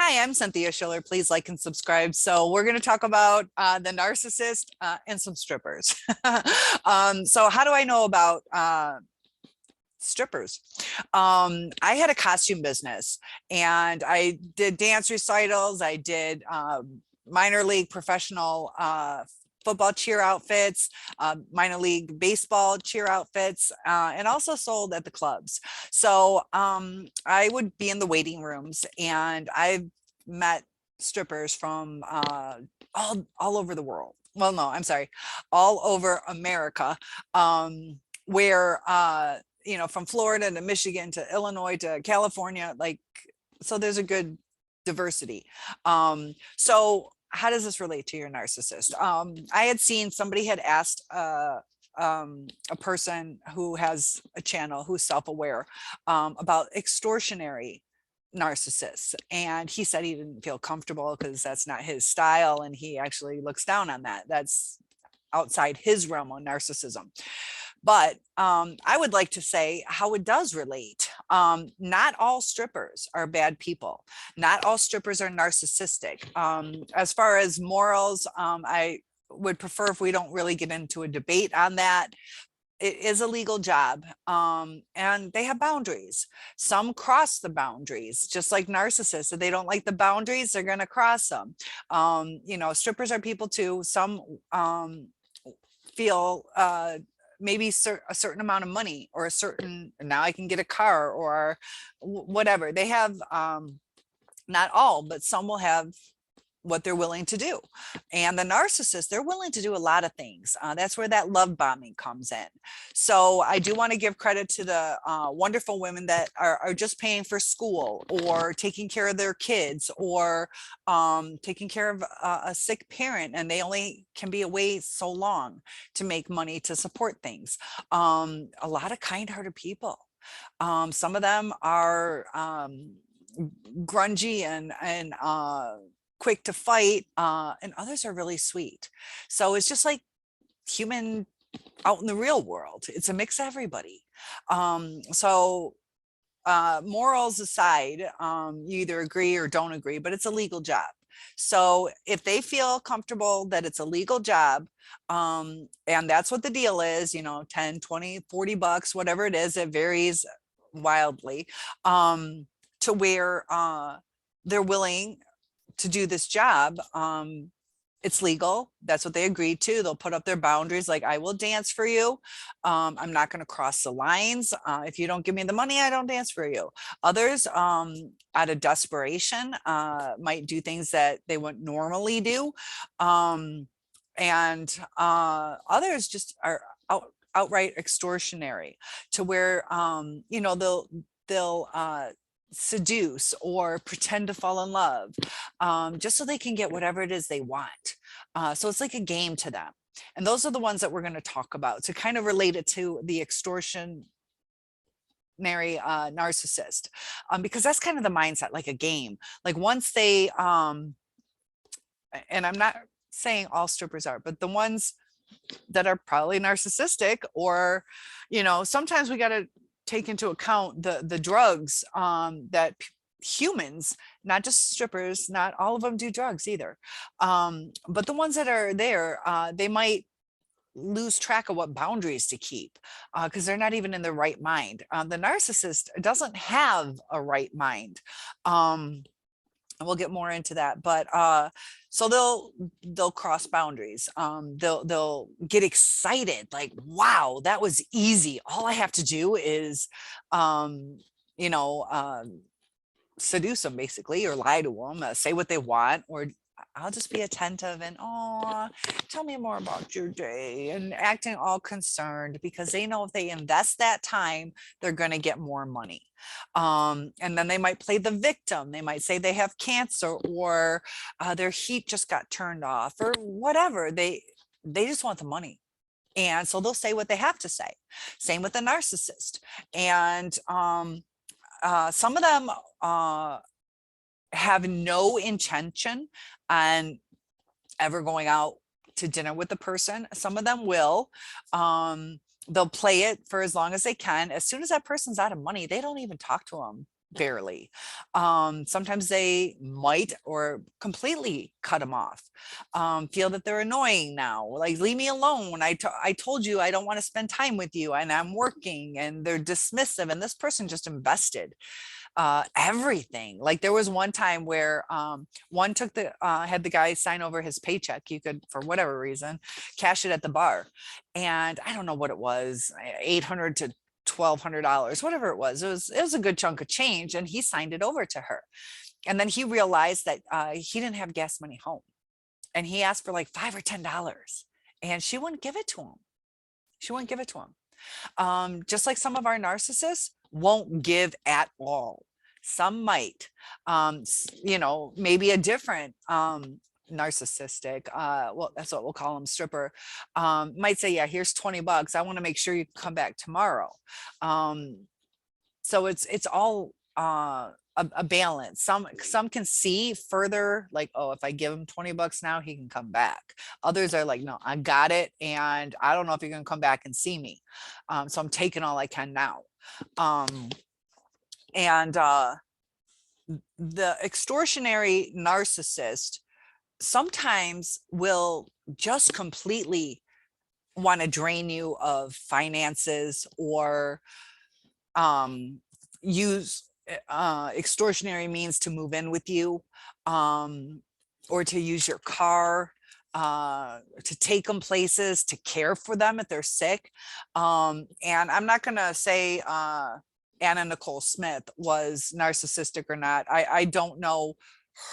Hi, I'm Cynthia Schiller. Please like and subscribe. So we're going to talk about the narcissist and some strippers. So how do I know about strippers? I had a costume business and I did dance recitals. I did minor league professional football cheer outfits, minor league baseball cheer outfits, and also sold at the clubs. So I would be in the waiting rooms, and I've met strippers from all over the world. Well, no, I'm sorry, all over America, where you know, from Florida to Michigan to Illinois to California, like, so there's a good diversity. So how does this relate to your narcissist? I had seen somebody had asked a person who has a channel who's self-aware about extortionary narcissists, and he said he didn't feel comfortable because that's not his style, and he actually looks down on that. That's outside his realm of narcissism. But I would like to say how it does relate. Not all strippers are bad people. Not all strippers are narcissistic. As far as morals, I would prefer if we don't really get into a debate on that. It is a legal job, and they have boundaries. Some cross the boundaries, just like narcissists. If they don't like the boundaries, they're going to cross them. You know, strippers are people too. Some feel maybe a certain amount of money, or a certain, now I can get a car, or whatever they have. Not all, but some will have what they're willing to do. And the narcissist, they're willing to do a lot of things. That's where that love bombing comes in. So I do want to give credit to the wonderful women that are just paying for school, or taking care of their kids, or taking care of a sick parent, and they only can be away so long to make money to support things. A lot of kind-hearted people. Some of them are grungy and quick to fight, and others are really sweet. So it's just like human out in the real world. It's a mix of everybody. So morals aside, you either agree or don't agree, but it's a legal job. So if they feel comfortable that it's a legal job, and that's what the deal is, you know, 10, 20, 40 bucks, whatever it is, it varies wildly, to where they're willing to do this job. It's legal. That's what they agreed to. They'll put up their boundaries, like, I will dance for you. I'm not going to cross the lines. If you don't give me the money, I don't dance for you. Others, out of desperation, might do things that they wouldn't normally do. And others just are outright extortionary, to where you know, they'll seduce or pretend to fall in love, just so they can get whatever it is they want. So it's like a game to them. And those are the ones that we're going to talk about to kind of relate it to the extortionary narcissist, because that's kind of the mindset, like a game. Like once they, and I'm not saying all strippers are, but the ones that are probably narcissistic, or, you know, sometimes we got to take into account the drugs that humans, not just strippers, not all of them do drugs either, but the ones that are there, they might lose track of what boundaries to keep, because they're not even in the right mind. The narcissist doesn't have a right mind. And we'll get more into that, but so they'll cross boundaries. They'll get excited, like, wow, that was easy. All I have to do is you know, seduce them basically, or lie to them, say what they want, or I'll just be attentive and, oh, tell me more about your day, and acting all concerned, because they know if they invest that time, they're going to get more money. And then they might play the victim. They might say they have cancer, or their heat just got turned off, or whatever. They just want the money. And so they'll say what they have to say. Same with the narcissist. And some of them have no intention on ever going out to dinner with the person. Some of them will. They'll play it for as long as they can. As soon as that person's out of money, they don't even talk to them barely. Sometimes they might or completely cut them off, feel that they're annoying now, like leave me alone. I told you I don't want to spend time with you and I'm working, and they're dismissive, and this person just invested everything. Like there was one time where one took the had the guy sign over his paycheck. You could, for whatever reason, cash it at the bar, and I don't know what it was, 800 to $1,200, whatever it was. It was a good chunk of change, and he signed it over to her. And then he realized that he didn't have gas money home, and he asked for like $5 or $10, and she wouldn't give it to him. She wouldn't give it to him. Just like some of our narcissists won't give at all. Some might, you know, maybe a different narcissistic, well, that's what we'll call them, stripper, might say, yeah, here's $20. I want to make sure you come back tomorrow. So it's all a balance. Some can see further, like, oh, if I give him $20 now, he can come back. Others are like, no, I got it, and I don't know if you're gonna come back and see me, so I'm taking all I can now. And the extortionary narcissist sometimes will just completely want to drain you of finances, or use extortionary means to move in with you, or to use your car, to take them places, to care for them if they're sick. And I'm not going to say Anna Nicole Smith was narcissistic or not. I don't know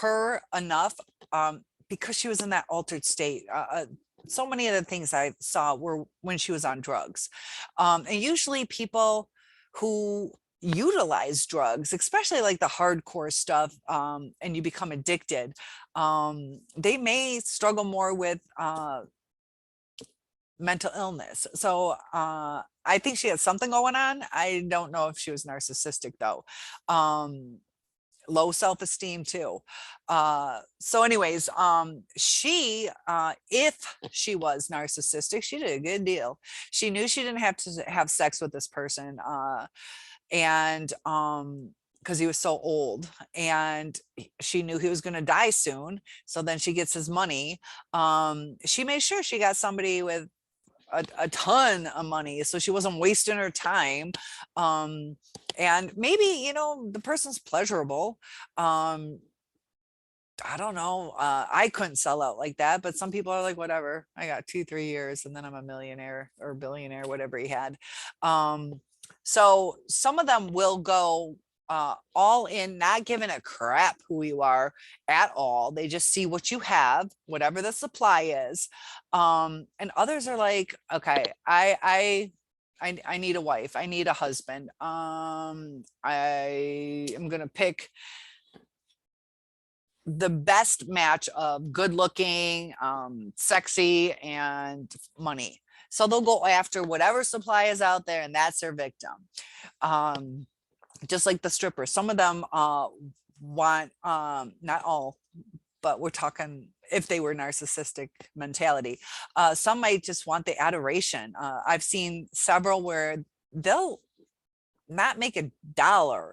her enough, because she was in that altered state. So many of the things I saw were when she was on drugs. And usually people who utilize drugs, especially like the hardcore stuff, and you become addicted, they may struggle more with mental illness. So I think she had something going on. I don't know if she was narcissistic though. Low self-esteem too. So anyways, she, if she was narcissistic, she did a good deal. She knew she didn't have to have sex with this person, and because he was so old, and she knew he was going to die soon. So then she gets his money. She made sure she got somebody with a ton of money, so she wasn't wasting her time. And maybe, you know, the person's pleasurable. I don't know. I couldn't sell out like that, but some people are like, whatever, I got 2-3 years and then I'm a millionaire or billionaire, whatever he had. So some of them will go all in, not giving a crap who you are at all. They just see what you have, whatever the supply is. And others are like, okay, I need a wife, I need a husband. I am gonna pick the best match of good looking, sexy, and money. So they'll go after whatever supply is out there, and that's their victim. Just like the strippers, some of them want, not all, but we're talking if they were narcissistic mentality, some might just want the adoration. I've seen several where they'll not make $1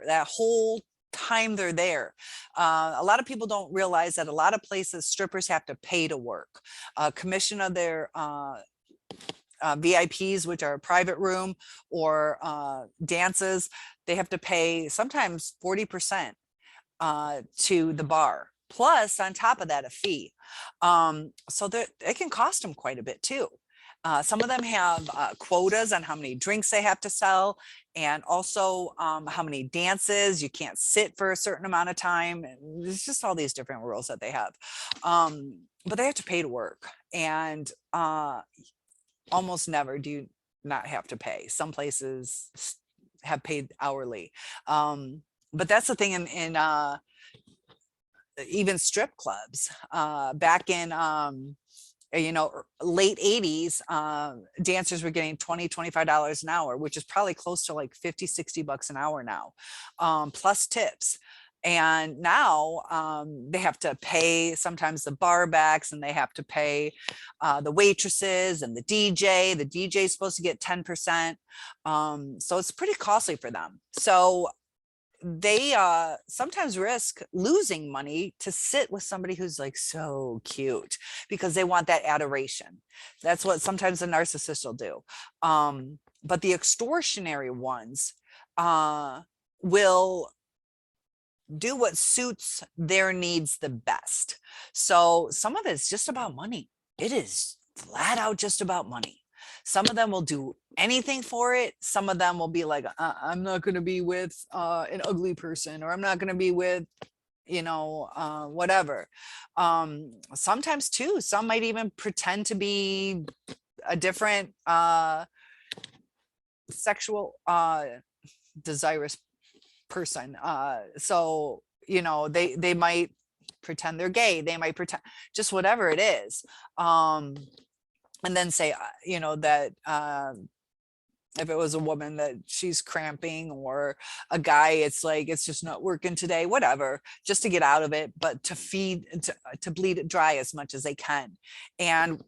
that whole time they're there. A lot of people don't realize that a lot of places strippers have to pay to work. Commission of their VIPs, which are a private room, or dances, they have to pay sometimes 40% to the bar, plus on top of that a fee. So that it can cost them quite a bit too. Some of them have quotas on how many drinks they have to sell, and also how many dances. You can't sit for a certain amount of time. There's just all these different rules that they have. But they have to pay to work, and almost never do you not have to pay. Some places have paid hourly. But that's the thing in even strip clubs. Back in you know, late 80s, dancers were getting $20-$25 an hour, which is probably close to like $50-$60 an hour now, plus tips. And now they have to pay sometimes the bar backs, and they have to pay the waitresses and the DJ. The DJ is supposed to get 10%. So it's pretty costly for them. So they sometimes risk losing money to sit with somebody who's like so cute because they want that adoration. That's what sometimes the narcissist will do. But the extortionary ones will do what suits their needs the best. So some of it's just about money. It is flat out just about money. Some of them will do anything for it. Some of them will be like, I'm not going to be with an ugly person, or I'm not going to be with, whatever. Sometimes too, some might even pretend to be a different sexual desirous person. So, they might pretend they're gay. They might pretend just whatever it is. And then say, that if it was a woman that she's cramping, or a guy, it's like, it's just not working today, whatever, just to get out of it, but to feed, to bleed it dry as much as they can. And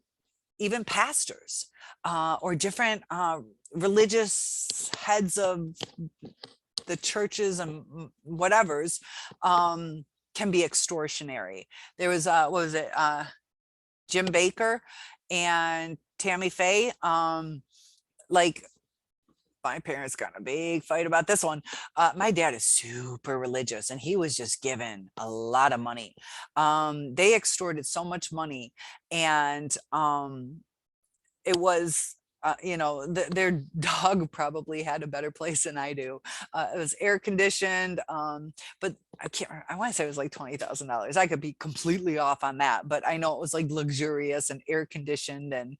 even pastors or different religious heads of the churches and whatever's can be extortionary. There was what was it, Jim Baker and Tammy Faye. Like, my parents got in a big fight about this one. My dad is super religious, and he was just given a lot of money. They extorted so much money, and it was their dog probably had a better place than I do. It was air conditioned, but I want to say it was like $20,000. I could be completely off on that, but I know it was like luxurious and air conditioned, and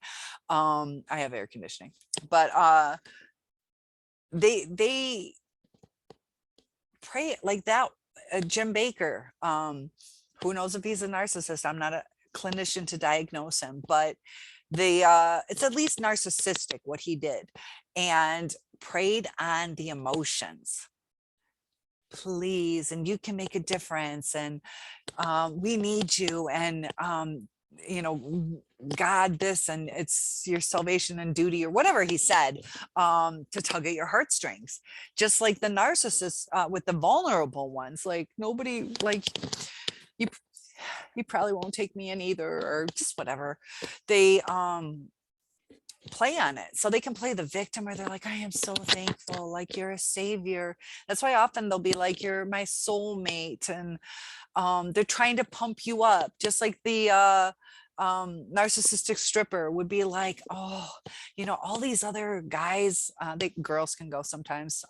I have air conditioning. But they pray like that. Jim Baker, who knows if he's a narcissist? I'm not a clinician to diagnose him, but it's at least narcissistic what he did, and preyed on the emotions. Please, and you can make a difference, and we need you, and God this, and it's your salvation and duty, or whatever he said, to tug at your heartstrings. Just like the narcissists with the vulnerable ones, like, nobody, like, you probably won't take me in either, or just whatever. They play on it, so they can play the victim, or they're like, I am so thankful, like, you're a savior. That's why often they'll be like, you're my soulmate, and they're trying to pump you up, just like the narcissistic stripper would be like, oh, all these other guys, girls can go sometimes,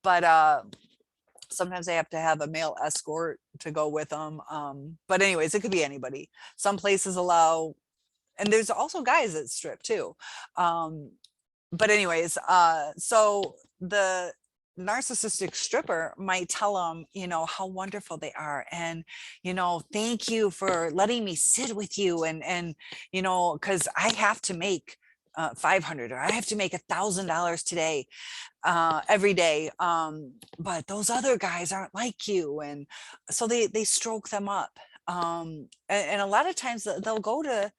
but sometimes they have to have a male escort to go with them. But anyways, it could be anybody. Some places allow, and there's also guys that strip too. But anyways, so the narcissistic stripper might tell them, how wonderful they are, and thank you for letting me sit with you, and because I have to make 500, or I have to make $1,000 today, every day, but those other guys aren't like you. And so they stroke them up, and a lot of times they'll go to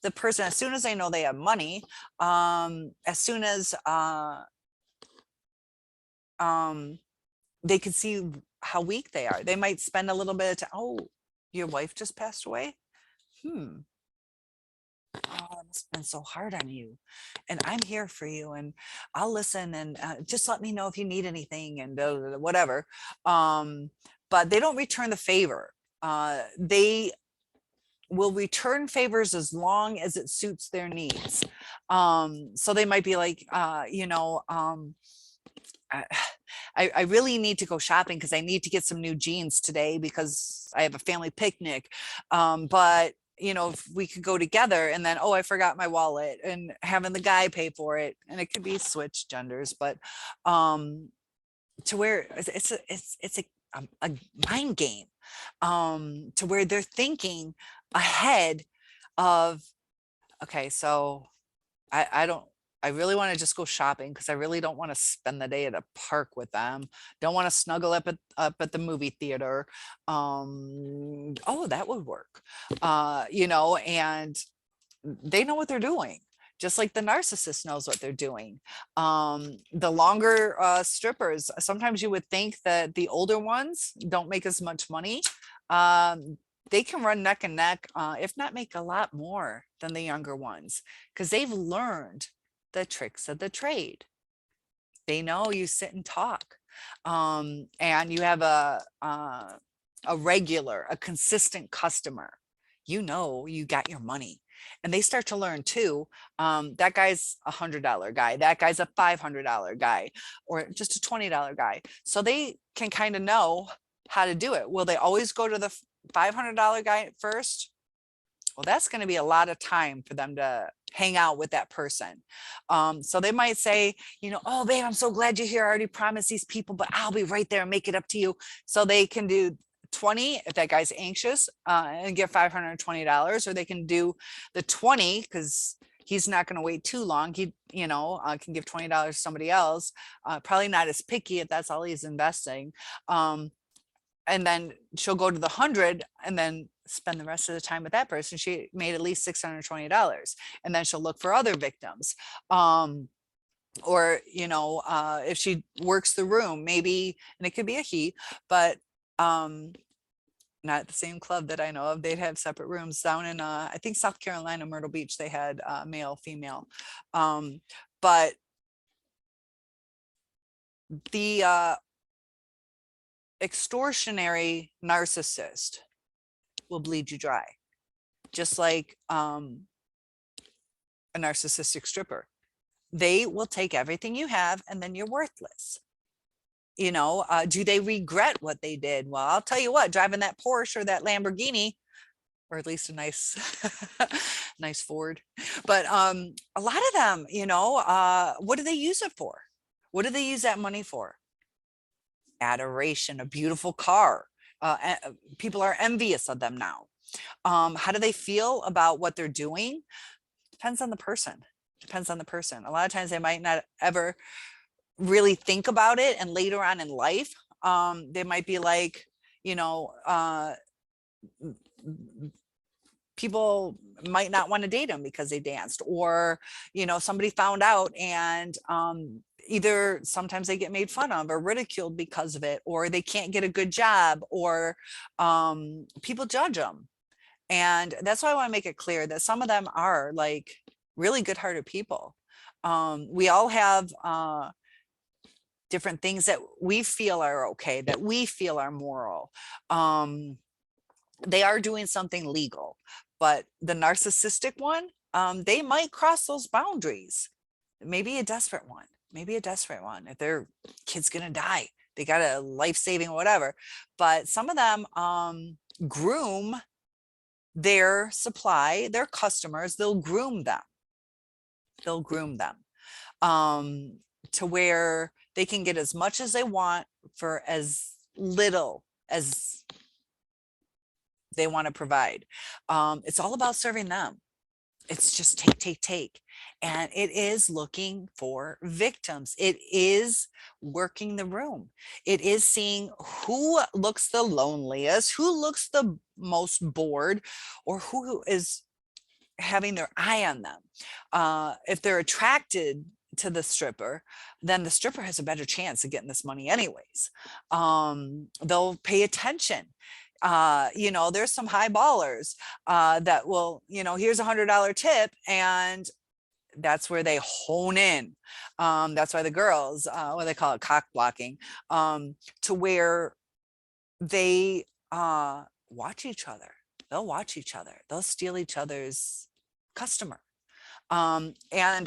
the person as soon as they know they have money, as soon as they can see how weak they are. They might spend a little bit of time. Oh, your wife just passed away. Oh, it's been so hard on you, and I'm here for you, and I'll listen, and just let me know if you need anything, and whatever. But they don't return the favor. They will return favors as long as it suits their needs. So they might be like, I really need to go shopping because I need to get some new jeans today because I have a family picnic. But if we could go together, and then, oh, I forgot my wallet, and having the guy pay for it, and it could be switched genders, but to where it's a mind game, to where they're thinking ahead of, okay, so I really want to just go shopping because I really don't want to spend the day at a park with them. Don't want to snuggle up at the movie theater. Oh, that would work. And they know what they're doing. just like the narcissist knows what they're doing. The longer strippers, sometimes you would think that the older ones don't make as much money. They can run neck and neck, if not make a lot more than the younger ones, because they've learned the tricks of the trade. They know you sit and talk, and you have a regular, a consistent customer. You know you got your money. And they start to learn too, that guy's $100 guy, that guy's a $500 guy, or just a $20 guy. So they can kind of know how to do it. Will they always go to the $500 guy first? Well, that's going to be a lot of time for them to hang out with that person. So they might say, you know, oh, babe, I'm so glad you're here. I already promised these people, but I'll be right there and make it up to you. So they can do 20 if that guy's anxious, and get $520, or they can do the 20 because he's not going to wait too long. He, you know, can give $20 to somebody else, probably not as picky if that's all he's investing. And then she'll go to the 100 and then spend the rest of the time with that person. She made at least $620, and then she'll look for other victims. Or, you know, if she works the room, maybe, and it could be a he, but not the same club that I know of. They'd have separate rooms down in, I think South Carolina, Myrtle Beach, they had male, female. But the extortionary narcissist will bleed you dry, just like a narcissistic stripper. They will take everything you have and then you're worthless. You know, do they regret what they did? Well, I'll tell you what, driving that Porsche or that Lamborghini, or at least a nice nice Ford, but a lot of them, you know, what do they use it for? What do they use that money for? Adoration, a beautiful car. People are envious of them now. How do they feel about what they're doing? Depends on the person. Depends on the person. A lot of times they might not ever really think about it, and later on in life, they might be like, you know, people might not want to date them because they danced, or, you know, somebody found out, and either sometimes they get made fun of or ridiculed because of it, or they can't get a good job, or people judge them. And that's why I want to make it clear that some of them are like really good-hearted people. We all have different things that we feel are okay, that we feel are moral. They are doing something legal, but the narcissistic one, they might cross those boundaries. Maybe a desperate one, maybe a desperate one. If their kid's gonna die, they got a life-saving whatever. But some of them groom their supply, their customers. They'll groom them. They'll groom them to where they can get as much as they want for as little as they want to provide. It's all about serving them. It's just take, take, take. And it is looking for victims. It is working the room. It is seeing who looks the loneliest, who looks the most bored, or who is having their eye on them. If they're attracted to the stripper, then the stripper has a better chance of getting this money anyways. They'll pay attention. You know, there's some high ballers that will, you know, here's $100 tip, and that's where they hone in. That's why the girls, what they call it, cock blocking, to where they watch each other. They'll watch each other. They'll steal each other's customer. And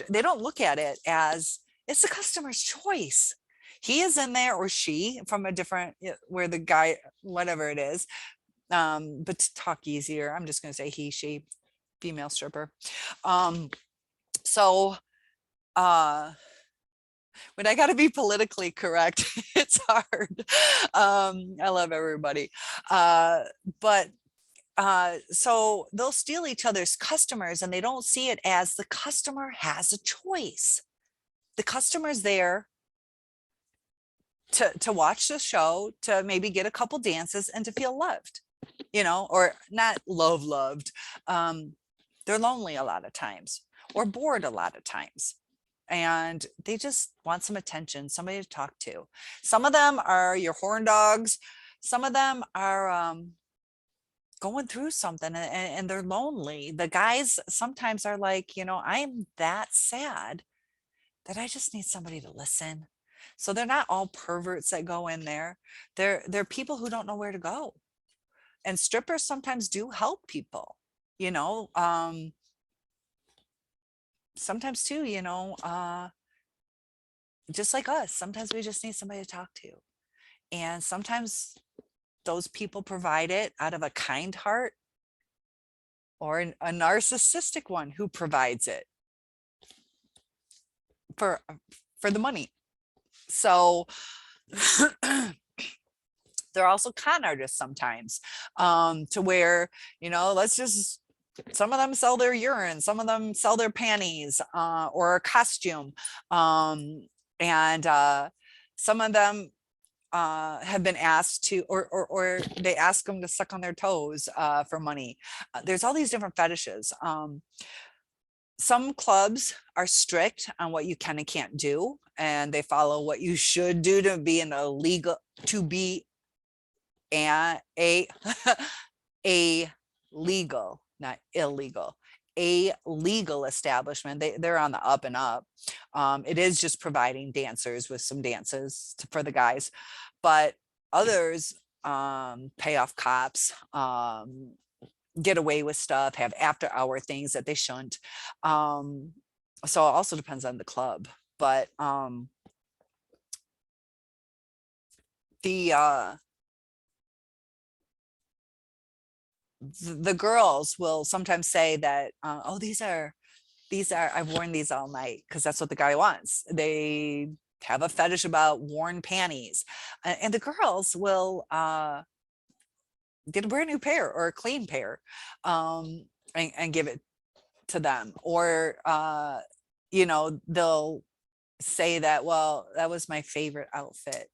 they don't look at it as it's the customer's choice. He is in there, or she, from a different, where the guy, whatever it is. But to talk easier, I'm just going to say he, she, female stripper. So when I got to be politically correct, it's hard. I love everybody. But so they'll steal each other's customers, and they don't see it as the customer has a choice. The customer's there to watch the show, to maybe get a couple dances, and to feel loved, you know, or not loved. They're lonely a lot of times. or bored a lot of times. And they just want some attention, somebody to talk to. Some of them are your horn dogs. Some of them are going through something, and they're lonely. The guys sometimes are like, you know, I'm that sad that I just need somebody to listen. So they're not all perverts that go in there. They're people who don't know where to go. And strippers sometimes do help people, you know, sometimes too, you know, just like us, sometimes we just need somebody to talk to. And sometimes those people provide it out of a kind heart, or a narcissistic one who provides it for the money. So they're also con artists sometimes, to where, you know, some of them sell their urine, some of them sell their panties, or a costume. And some of them have been asked to, or they ask them to suck on their toes for money. There's all these different fetishes. Some clubs are strict on what you can and can't do, and they follow what you should do to be an illegal, to be a legal, not illegal, a legal establishment. They're on the up and up. It is just providing dancers with some dances for the guys, but others pay off cops, get away with stuff, have after hour things that they shouldn't. So it also depends on the club, but the girls will sometimes say that, oh, these are, I've worn these all night, because that's what the guy wants. They have a fetish about worn panties, and the girls will get a brand new pair or a clean pair, and give it to them. Or you know, they'll say that, well, that was my favorite outfit,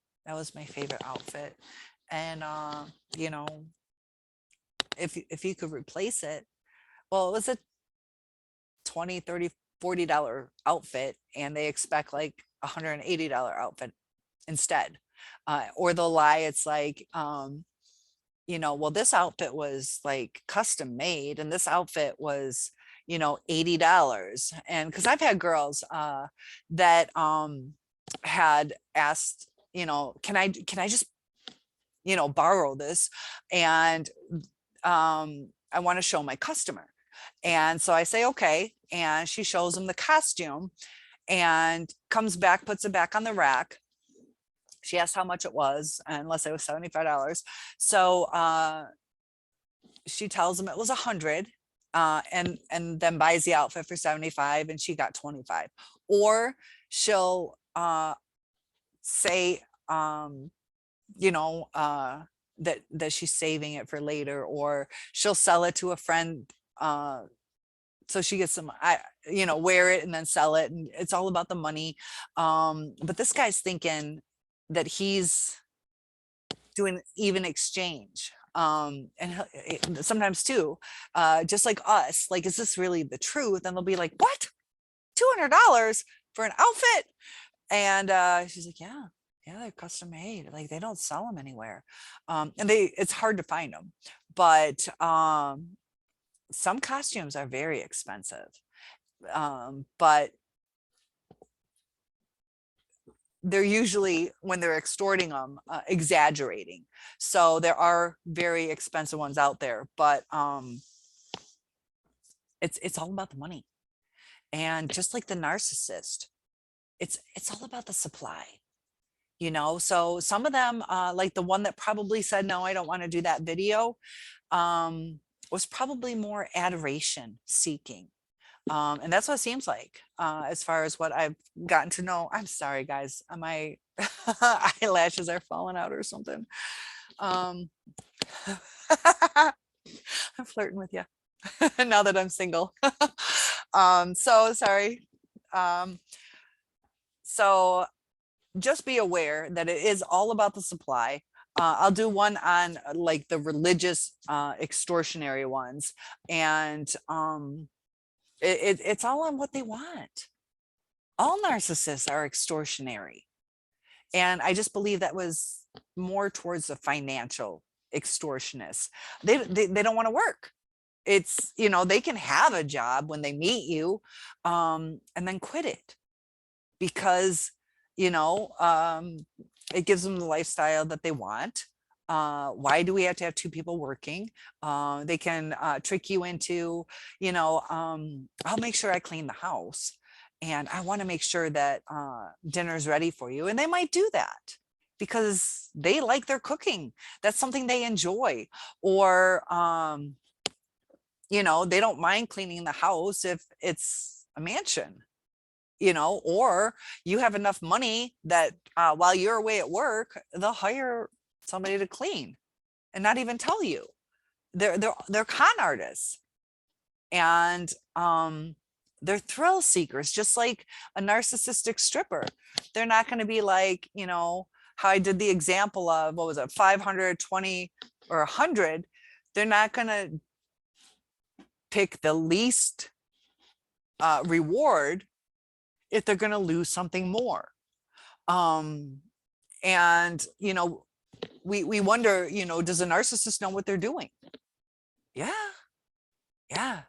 and you know, if you could replace it, well, it was a $20, $30, $40 outfit, and they expect like $180 outfit instead. Or they'll lie, it's like, you know, well, this outfit was like custom made, and this outfit was, you know, $80. And because I've had girls that had asked, you know, can I just, you know, borrow this, and I want to show my customer. And so I say, okay. And she shows them the costume and comes back, puts it back on the rack. She asked how much it was, and let's say it was $75. So she tells them it was 100, and then buys the outfit for 75, and she got 25. Or she'll say, you know, that she's saving it for later, or she'll sell it to a friend, so she gets some, you know, wear it and then sell it, and it's all about the money. But this guy's thinking that he's doing even exchange, and sometimes too, just like us, like, is this really the truth? And they'll be like, what, $200 for an outfit? And she's like, yeah, they're custom made, like they don't sell them anywhere. And it's hard to find them, but some costumes are very expensive, but they're usually, when they're extorting them, exaggerating. So there are very expensive ones out there, but it's all about the money. And just like the narcissist, it's all about the supply, you know. So some of them, like the one that probably said, no, I don't want to do that video, was probably more adoration seeking. And that's what it seems like, as far as what I've gotten to know. I'm sorry, guys, my eyelashes are falling out or something. I'm flirting with you now that I'm single. So sorry. So just be aware that it is all about the supply. I'll do one on like the religious extortionary ones, and It's all on what they want. All narcissists are extortionary. And I just believe that was more towards the financial extortionists. They don't want to work. It's, you know, they can have a job when they meet you, and then quit it because, you know, it gives them the lifestyle that they want. Why do we have to have two people working? They can trick you into, you know, I'll make sure I clean the house and I want to make sure that dinner's ready for you. And they might do that because they like their cooking. That's something they enjoy. Or, you know, they don't mind cleaning the house if it's a mansion, you know, or you have enough money that while you're away at work, they'll hire somebody to clean and not even tell you. They're con artists, and they're thrill seekers, just like a narcissistic stripper. They're not going to be like, you know, how I did the example of, what was it, 520 or 100. They're not going to pick the least reward if they're going to lose something more. And, you know, we wonder, you know, does a narcissist know what they're doing? Yeah. Yeah.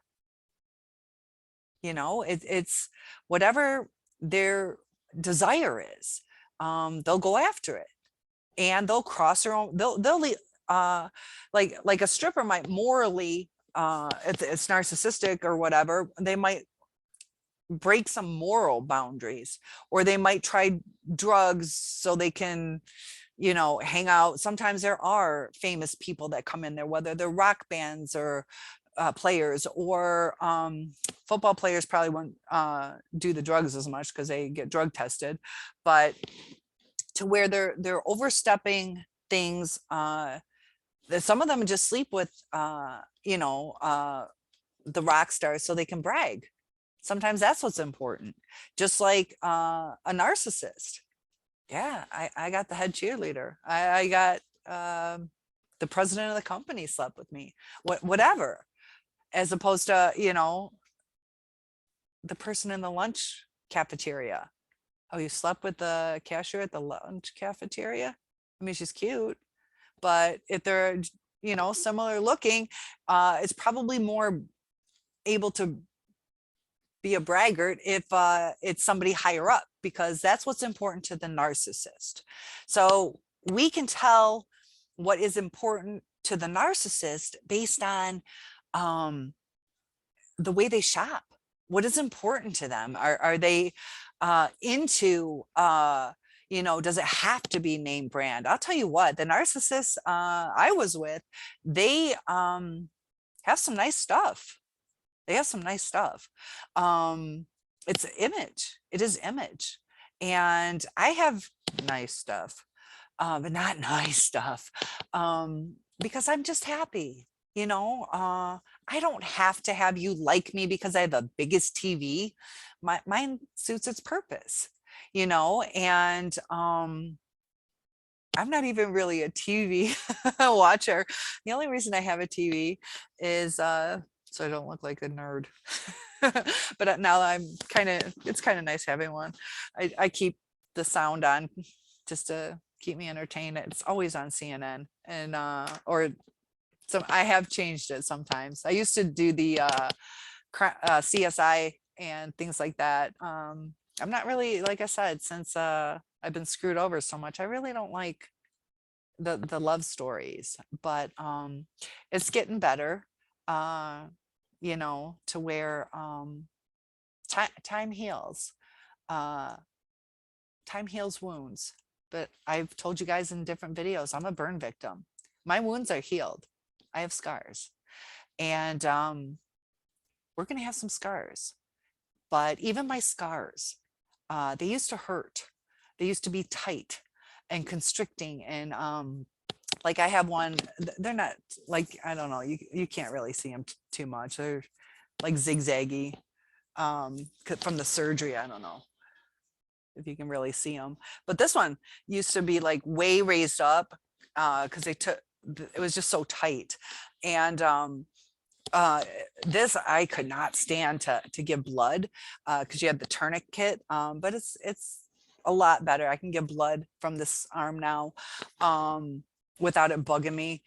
You know, it's whatever their desire is, they'll go after it, and they'll cross their own, they'll like a stripper might morally, if it's narcissistic or whatever, they might break some moral boundaries, or they might try drugs so they can, you know, hang out. Sometimes there are famous people that come in there, whether they're rock bands or players, or football players probably won't do the drugs as much because they get drug tested, but to where they're overstepping things. Some of them just sleep with you know, the rock stars so they can brag. Sometimes that's what's important. Just like a narcissist. Yeah, I got the head cheerleader. I got the president of the company slept with me. Whatever. As opposed to, you know, the person in the lunch cafeteria. Oh, you slept with the cashier at the lunch cafeteria? I mean, she's cute, but if they're, you know, similar looking, it's probably more able to be a braggart if it's somebody higher up, because that's what's important to the narcissist. So we can tell what is important to the narcissist based on the way they shop. What is important to them? Are they into, you know, does it have to be name brand? I'll tell you what, the narcissists I was with, they have some nice stuff. They have some nice stuff. It's image. It is image. And I have nice stuff, but not nice stuff, because I'm just happy. You know, I don't have to have you like me because I have the biggest TV. Mine suits its purpose, you know, and I'm not even really a TV watcher. The only reason I have a TV is so I don't look like a nerd. But now I'm it's kind of nice having one. I keep the sound on just to keep me entertained. It's always on CNN, and or so I have changed it sometimes. I used to do the CSI and things like that. I'm not really, like I said, since I've been screwed over so much, I really don't like the love stories, but it's getting better, you know, to where time heals. Time heals wounds. But I've told you guys in different videos, I'm a burn victim. My wounds are healed. I have scars, and we're going to have some scars, but even my scars, they used to hurt. They used to be tight and constricting, and like I have one, they're not like, I don't know, you can't really see them too much. They're like zigzaggy from the surgery. I don't know if you can really see them, but this one used to be like way raised up because they took, it was just so tight. And This I could not stand to give blood because you had the tourniquet, but it's a lot better. I can give blood from this arm now without it bugging me.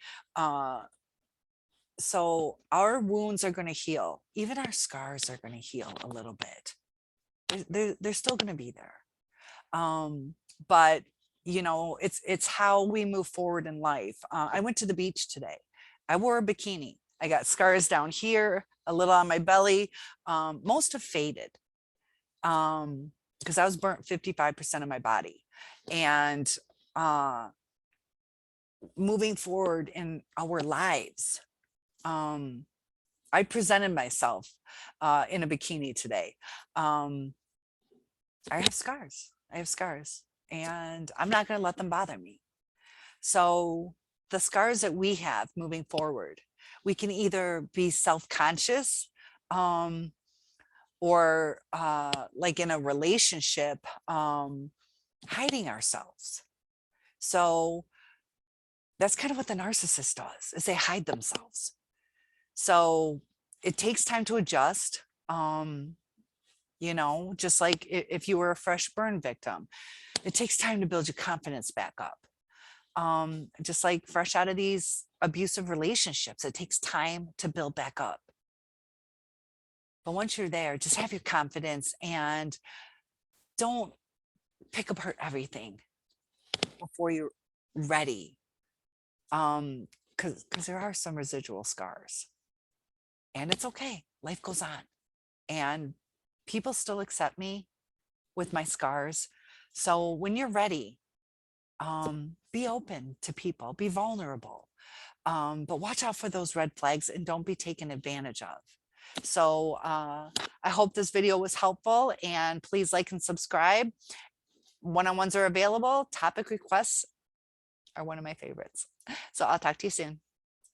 So our wounds are going to heal. Even our scars are going to heal a little bit. They're still going to be there. But you know, it's how we move forward in life. I went to the beach today. I wore a bikini. I got scars down here, a little on my belly. Most have faded because I was burnt 55% of my body. And moving forward in our lives, I presented myself in a bikini today. I have scars. I have scars, and I'm not going to let them bother me. So the scars that we have moving forward, we can either be self-conscious or like in a relationship, hiding ourselves. So that's kind of what the narcissist does, is they hide themselves. So it takes time to adjust. You know, just like if you were a fresh burn victim, it takes time to build your confidence back up. Just like fresh out of these abusive relationships, it takes time to build back up. But once you're there, just have your confidence and don't pick apart everything before you're ready. Because there are some residual scars, and it's okay. Life goes on, and people still accept me with my scars. So when you're ready, be open to people, be vulnerable, but watch out for those red flags and don't be taken advantage of. So I hope this video was helpful, and please like and subscribe. One-on-ones are available. Topic requests are one of my favorites. So I'll talk to you soon.